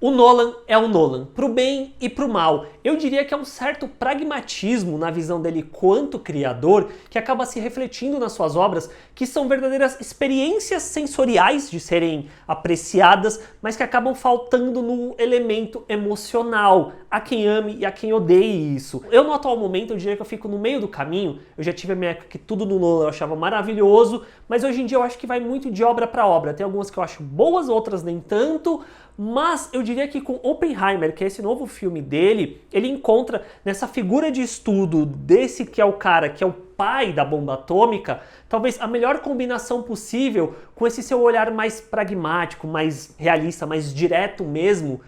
O Nolan é o Nolan, pro bem e pro mal. Eu diria que é um certo pragmatismo na visão dele quanto criador, que acaba se refletindo nas suas obras, que são verdadeiras experiências sensoriais de serem apreciadas, mas que acabam faltando no elemento emocional, a quem ame e a quem odeie isso. Eu, no atual momento, eu diria que eu fico no meio do caminho. Eu já tive a minha época que tudo no Nolan eu achava maravilhoso, mas hoje em dia eu acho que vai muito de obra para obra. Tem algumas que eu acho boas, outras nem tanto, mas eu diria que com Oppenheimer, que é esse novo filme dele, ele encontra nessa figura de estudo desse que é o cara, que é o pai da bomba atômica, talvez a melhor combinação possível com esse seu olhar mais pragmático, mais realista, mais direto mesmo,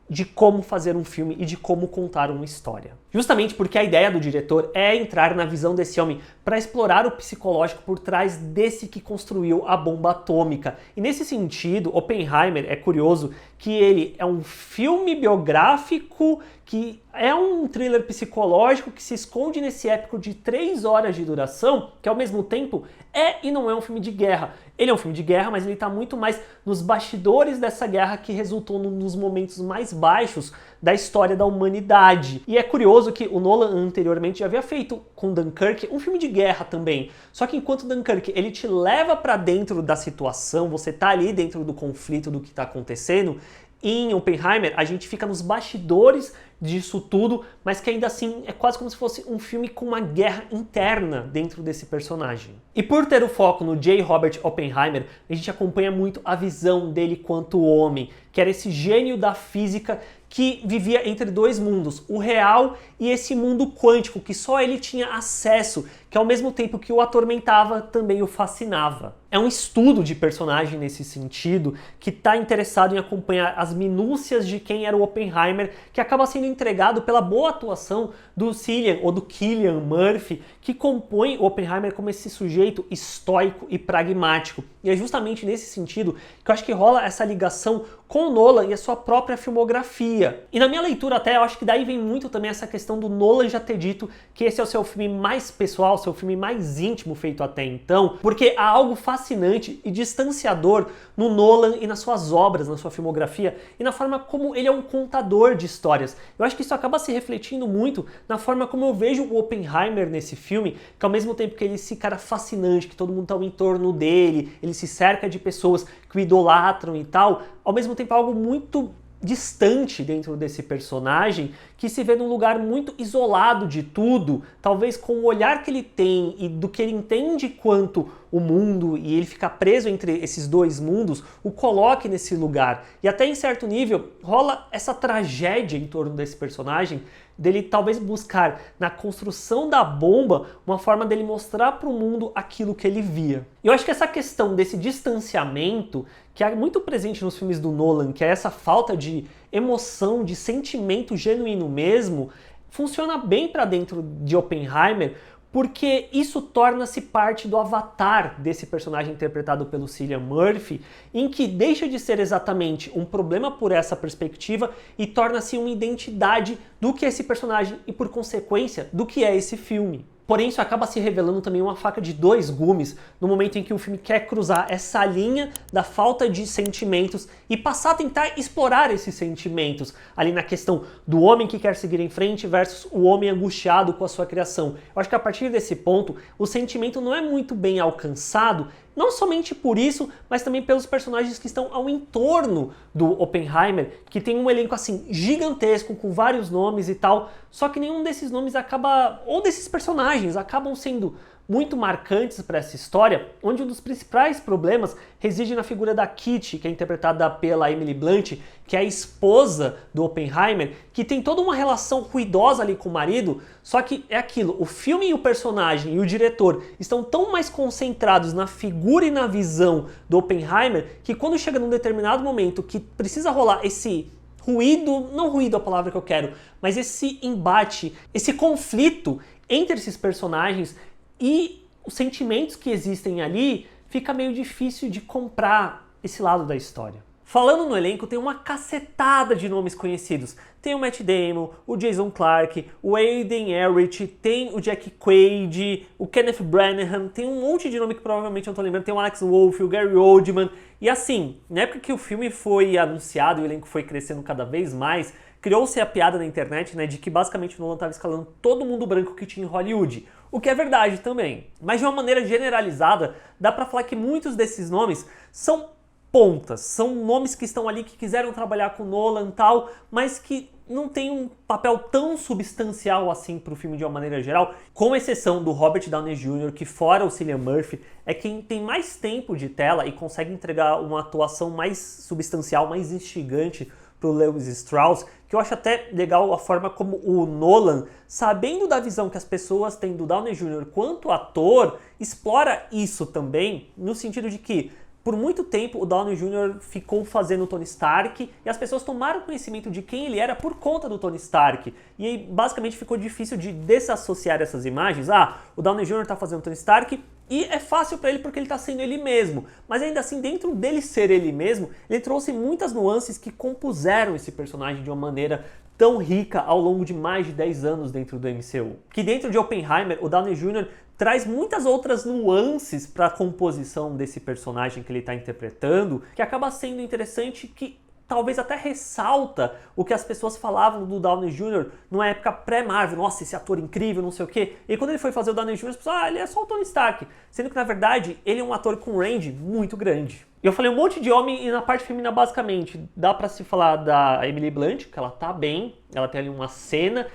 de como fazer um filme e de como contar uma história. Justamente porque a ideia do diretor é entrar na visão desse homem para explorar o psicológico por trás desse que construiu a bomba atômica. E nesse sentido, Oppenheimer é curioso que ele é um filme biográfico, que é um thriller psicológico que se esconde nesse épico de 3 horas de duração, que ao mesmo tempo é e não é um filme de guerra. Ele é um filme de guerra, mas ele está muito mais nos bastidores dessa guerra que resultou num dos momentos mais baixos da história da humanidade. E é curioso que o Nolan anteriormente já havia feito com Dunkirk um filme de guerra também. Só que enquanto Dunkirk ele te leva para dentro da situação, você tá ali dentro do conflito do que está acontecendo, em Oppenheimer a gente fica nos bastidores disso tudo, mas que ainda assim é quase como se fosse um filme com uma guerra interna dentro desse personagem. E por ter o foco no J. Robert Oppenheimer, a gente acompanha muito a visão dele quanto homem, que era esse gênio da física que vivia entre dois mundos, o real e esse mundo quântico, que só ele tinha acesso, que ao mesmo tempo que o atormentava, também o fascinava. É um estudo de personagem nesse sentido, que está interessado em acompanhar as minúcias de quem era o Oppenheimer, que acaba sendo entregado pela boa atuação do Cillian Murphy, que compõe o Oppenheimer como esse sujeito estoico e pragmático. E é justamente nesse sentido que eu acho que rola essa ligação com o Nolan e a sua própria filmografia. E na minha leitura até, eu acho que daí vem muito também essa questão do Nolan já ter dito que esse é o seu filme mais pessoal, seu filme mais íntimo feito até então, porque há algo fascinante e distanciador no Nolan e nas suas obras, na sua filmografia, e na forma como ele é um contador de histórias. Eu acho que isso acaba se refletindo muito na forma como eu vejo o Oppenheimer nesse filme, que ao mesmo tempo que ele é esse cara fascinante, que todo mundo tá ao entorno dele, ele se cerca de pessoas que o idolatram e tal, ao mesmo tempo é algo muito distante dentro desse personagem, que se vê num lugar muito isolado de tudo, talvez com o olhar que ele tem e do que ele entende quanto o mundo, e ele fica preso entre esses dois mundos, o coloque nesse lugar. E até em certo nível rola essa tragédia em torno desse personagem, dele talvez buscar na construção da bomba uma forma dele mostrar para o mundo aquilo que ele via. E eu acho que essa questão desse distanciamento, que é muito presente nos filmes do Nolan, que é essa falta de emoção, de sentimento genuíno mesmo, funciona bem para dentro de Oppenheimer, porque isso torna-se parte do avatar desse personagem interpretado pelo Cillian Murphy, em que deixa de ser exatamente um problema por essa perspectiva e torna-se uma identidade do que é esse personagem e, por consequência, do que é esse filme. Porém, isso acaba se revelando também uma faca de dois gumes no momento em que o filme quer cruzar essa linha da falta de sentimentos e passar a tentar explorar esses sentimentos, ali na questão do homem que quer seguir em frente versus o homem angustiado com a sua criação. Eu acho que a partir desse ponto, o sentimento não é muito bem alcançado, não somente por isso, mas também pelos personagens que estão ao entorno do Oppenheimer, que tem um elenco assim gigantesco, com vários nomes e tal, só que nenhum desses nomes acaba, ou desses personagens, acabam sendo muito marcantes para essa história, onde um dos principais problemas reside na figura da Kitty, que é interpretada pela Emily Blunt, que é a esposa do Oppenheimer, que tem toda uma relação ruidosa ali com o marido, só que é aquilo, o filme e o personagem e o diretor estão tão mais concentrados na figura e na visão do Oppenheimer, que quando chega num determinado momento que precisa rolar esse ruído, não ruído é a palavra que eu quero, mas esse embate, esse conflito entre esses personagens e os sentimentos que existem ali, fica meio difícil de comprar esse lado da história. Falando no elenco, tem uma cacetada de nomes conhecidos. Tem o Matt Damon, o Jason Clarke, o Aiden Errich, tem o Jack Quaid, o Kenneth Branagh, tem um monte de nome que provavelmente eu não tô lembrando, tem o Alex Wolff, o Gary Oldman. E assim, na época que o filme foi anunciado e o elenco foi crescendo cada vez mais, criou-se a piada na internet, né, de que basicamente o Nolan estava escalando todo mundo branco que tinha em Hollywood. O que é verdade também. Mas de uma maneira generalizada, dá pra falar que muitos desses nomes são pontas, são nomes que estão ali que quiseram trabalhar com Nolan e tal, mas que não tem um papel tão substancial assim pro filme de uma maneira geral, com exceção do Robert Downey Jr., que fora o Cillian Murphy, é quem tem mais tempo de tela e consegue entregar uma atuação mais substancial, mais instigante pro Lewis Strauss, que eu acho até legal a forma como o Nolan, sabendo da visão que as pessoas têm do Downey Jr. quanto ator, explora isso também, no sentido de que por muito tempo, o Downey Jr. ficou fazendo o Tony Stark e as pessoas tomaram conhecimento de quem ele era por conta do Tony Stark. E aí, basicamente, ficou difícil de desassociar essas imagens. Ah, o Downey Jr. tá fazendo o Tony Stark e é fácil para ele porque ele tá sendo ele mesmo. Mas ainda assim, dentro dele ser ele mesmo, ele trouxe muitas nuances que compuseram esse personagem de uma maneira tão rica ao longo de mais de 10 anos dentro do MCU. Que dentro de Oppenheimer, o Downey Jr. traz muitas outras nuances para a composição desse personagem que ele está interpretando, que acaba sendo interessante, que talvez até ressalta o que as pessoas falavam do Downey Jr. numa época pré-Marvel. Nossa, esse ator incrível, não sei o quê. E quando ele foi fazer o Downey Jr., as pessoas, ele é só o Tony Stark. Sendo que, na verdade, ele é um ator com range muito grande. Eu falei um monte de homem e na parte feminina, basicamente, dá pra se falar da Emily Blunt, que ela tá bem, ela tem ali uma cena.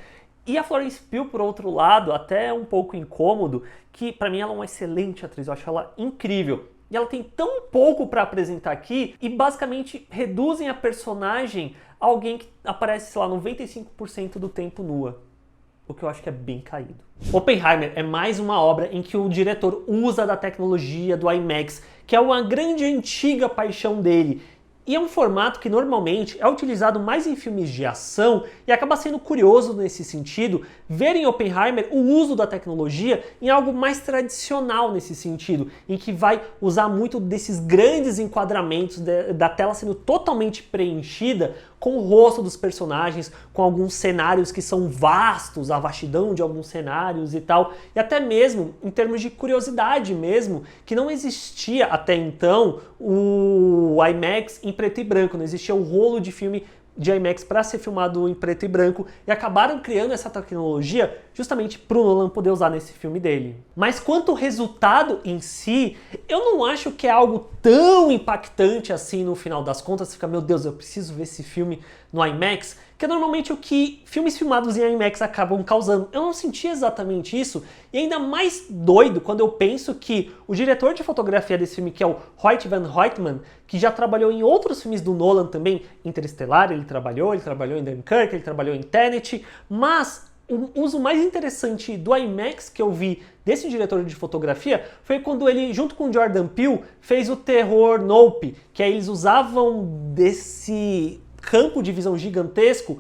E a Florence Pugh, por outro lado, até é um pouco incômodo, que pra mim ela é uma excelente atriz, eu acho ela incrível. E ela tem tão pouco pra apresentar aqui e basicamente reduzem a personagem a alguém que aparece, sei lá, 95% do tempo nua. O que eu acho que é bem caído. Oppenheimer é mais uma obra em que o diretor usa da tecnologia do IMAX, que é uma grande antiga paixão dele. E é um formato que normalmente é utilizado mais em filmes de ação e acaba sendo curioso nesse sentido ver em Oppenheimer o uso da tecnologia em algo mais tradicional nesse sentido, em que vai usar muito desses grandes enquadramentos da tela sendo totalmente preenchida com o rosto dos personagens, com alguns cenários que são vastos, a vastidão de alguns cenários e tal, e até mesmo em termos de curiosidade mesmo, que não existia até então o IMAX em preto e branco, não existia o rolo de filme de IMAX para ser filmado em preto e branco, e acabaram criando essa tecnologia justamente para o Nolan poder usar nesse filme dele. Mas quanto ao resultado em si, eu não acho que é algo tão impactante assim no final das contas. Você fica, meu Deus, eu preciso ver esse filme no IMAX, que é normalmente o que filmes filmados em IMAX acabam causando. Eu não senti exatamente isso, e ainda mais doido quando eu penso que o diretor de fotografia desse filme, que é o Hoyt van Hoytman, que já trabalhou em outros filmes do Nolan também, Interestelar, ele trabalhou em Dunkirk, ele trabalhou em Tenet, mas o uso mais interessante do IMAX que eu vi desse diretor de fotografia foi quando ele, junto com Jordan Peele, fez o terror Nope, que aí eles usavam desse campo de visão gigantesco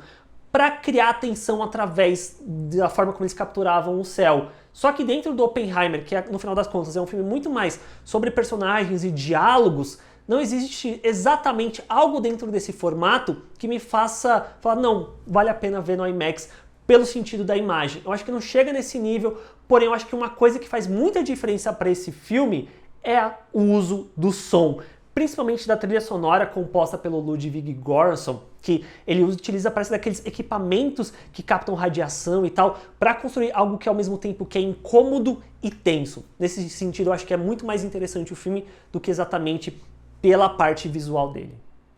para criar atenção através da forma como eles capturavam o céu. Só que dentro do Oppenheimer, que no final das contas é um filme muito mais sobre personagens e diálogos, não existe exatamente algo dentro desse formato que me faça falar, não, vale a pena ver no IMAX pelo sentido da imagem. Eu acho que não chega nesse nível, porém eu acho que uma coisa que faz muita diferença para esse filme é o uso do som. Principalmente da trilha sonora composta pelo Ludwig Göransson, que ele utiliza, parece, daqueles equipamentos que captam radiação e tal, para construir algo que ao mesmo tempo que é incômodo e tenso. Nesse sentido, eu acho que é muito mais interessante o filme do que exatamente pela parte visual dele.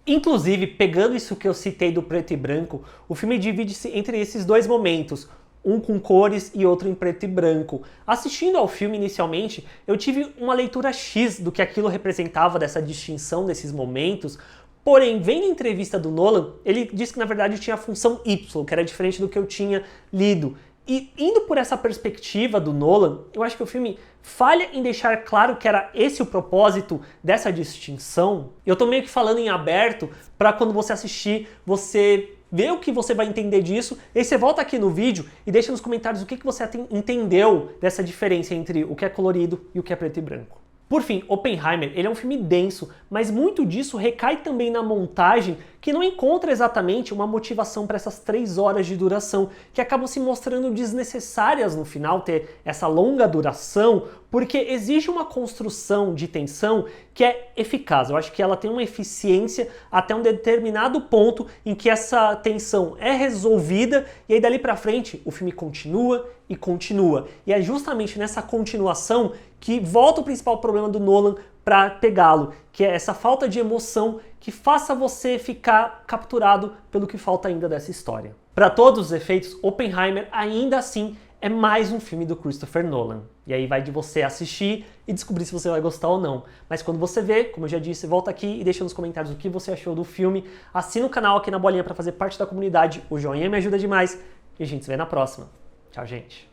Inclusive, pegando isso que eu citei do preto e branco, o filme divide-se entre esses dois momentos, um com cores e outro em preto e branco. Assistindo ao filme inicialmente, eu tive uma leitura X do que aquilo representava, dessa distinção desses momentos, porém, vendo a entrevista do Nolan, ele disse que na verdade tinha a função Y, que era diferente do que eu tinha lido. E indo por essa perspectiva do Nolan, eu acho que o filme falha em deixar claro que era esse o propósito dessa distinção. Eu tô meio que falando em aberto para quando você assistir, você vê o que você vai entender disso, e aí você volta aqui no vídeo e deixa nos comentários o que você entendeu dessa diferença entre o que é colorido e o que é preto e branco. Por fim, Oppenheimer, ele é um filme denso, mas muito disso recai também na montagem, que não encontra exatamente uma motivação para essas 3 horas de duração, que acabam se mostrando desnecessárias no final, ter essa longa duração, porque exige uma construção de tensão que é eficaz. Eu acho que ela tem uma eficiência até um determinado ponto em que essa tensão é resolvida, e aí dali pra frente o filme continua e continua. E é justamente nessa continuação que volta o principal problema do Nolan para pegá-lo, que é essa falta de emoção que faça você ficar capturado pelo que falta ainda dessa história. Para todos os efeitos, Oppenheimer ainda assim é mais um filme do Christopher Nolan. E aí vai de você assistir e descobrir se você vai gostar ou não. Mas quando você vê, como eu já disse, volta aqui e deixa nos comentários o que você achou do filme. Assina o canal aqui na bolinha para fazer parte da comunidade. O joinha me ajuda demais. E a gente se vê na próxima. Tchau, gente.